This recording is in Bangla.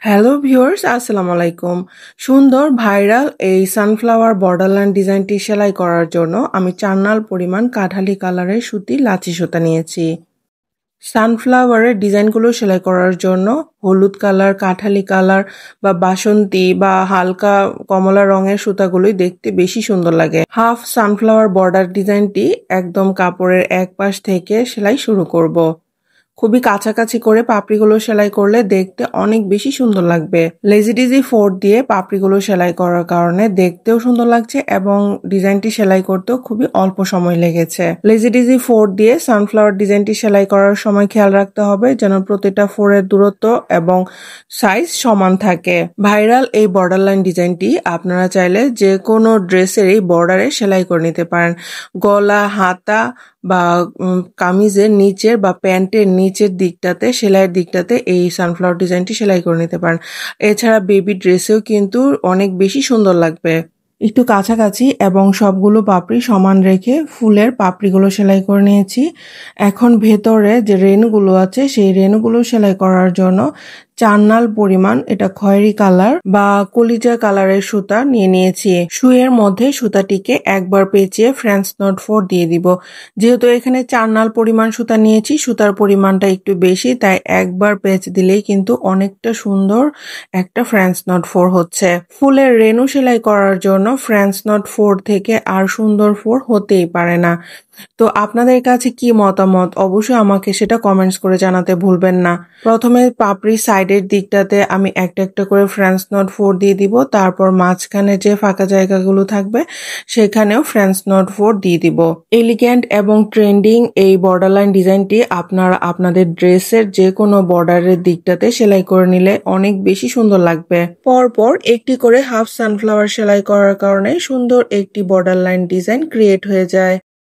হ্যালো ভিউয়ার্স, আসসালামু আলাইকুম। সুন্দর ভাইরাল এই সানফ্লাওয়ার বর্ডারলাইন ডিজাইনটি সেলাই করার জন্য আমি 4 নাল পরিমাণ কাঠালি কালারের সুতি লাচি সুতা নিয়েছি। সানফ্লাওয়ারের ডিজাইনগুলো সেলাই করার জন্য হলুদ কালার, কাঠালি কালার বা বাসন্তী বা হালকা কমলা রঙের সুতাগুলোই দেখতে বেশি সুন্দর লাগে। হাফ সানফ্লাওয়ার বর্ডার ডিজাইনটি একদম কাপড়ের এক পাশ থেকে সেলাই শুরু করব। খুবই কাছাকাছি করে পাপড়িগুলো সেলাই করলে দেখতে অনেক বেশি সুন্দর লাগবে। লেজি ডিজি 4 দিয়ে পাপড়িগুলো সেলাই করার কারণে দেখতেও সুন্দর লাগছে এবং ডিজাইনটি সেলাই করতেও খুবই অল্প সময় লেগেছে। লেজি ডিজি 4 দিয়ে সানফ্লাওয়ার ডিজাইনটি সেলাই করার সময় খেয়াল রাখতে হবে যেন প্রতিটা 4 এর দূরত্ব এবং সাইজ সমান থাকে। ভাইরাল এই বর্ডারলাইন ডিজাইনটি আপনারা চাইলে যে কোনো ড্রেসের এই বর্ডারে সেলাই করে নিতে পারেন। গলা, হাতা বা কামিজের নিচের বা প্যান্টের নিচের দিকটাতে, সেলাইয়ের দিকটাতে এই সানফ্লাওয়ার ডিজাইনটি সেলাই করে নিতে পারেন। এছাড়া বেবি ড্রেসেও কিন্তু অনেক বেশি সুন্দর লাগবে। একটু কাছাকাছি এবং সবগুলো পাপড়ি সমান রেখে ফুলের পাপড়িগুলো সেলাই করে নিয়েছি। এখন ভেতরে যে রেণুগুলো আছে সেই রেণুগুলো সেলাই করার জন্য 4 নাল পরিমাণ এটা খয়েরি কালার বা কলিজা কালারের সুতা নিয়ে নিয়েছি। সুইয়ের মধ্যে সুতাটিকে একবার পেঁচিয়ে ফ্রেঞ্চ নট 4 দিয়ে দিব। যেহেতু এখানে 4 নাল পরিমাণ সুতা নিয়েছি, সুতার পরিমাণটা একটু বেশি, তাই একবার পেঁচ দিলেই কিন্তু অনেকটা সুন্দর একটা ফ্রেঞ্চ নট 4 হচ্ছে। ফুলের রেণু সেলাই করার জন্য ফ্রেঞ্চ নট 4 থেকে আর সুন্দর 4 হতেই পারে না। তো আপনাদের কাছে কি মতামত অবশ্যই আমাকে সেটা কমেন্টস করে জানাতে ভুলবেন না। প্রথমে পাপড়ির সাইডের দিকটাতে আমি একটা একটা করে ফ্রেঞ্চ নট 4 দিয়ে দিব, তারপর মাঝখানে যে ফাঁকা জায়গাগুলো থাকবে সেখানেও ফ্রেঞ্চ নট 4 দিয়ে দিব। এলিগ্যান্ট এবং ট্রেন্ডিং এই বর্ডারলাইন ডিজাইনটি আপনারা আপনাদের ড্রেসের যে কোনো বর্ডারের দিকটাতে সেলাই করে নিলে অনেক বেশি সুন্দর লাগবে। পরপর একটি করে হাফ সানফ্লাওয়ার সেলাই করার কারণে সুন্দর একটি বর্ডারলাইন ডিজাইন ক্রিয়েট হয়ে যায়।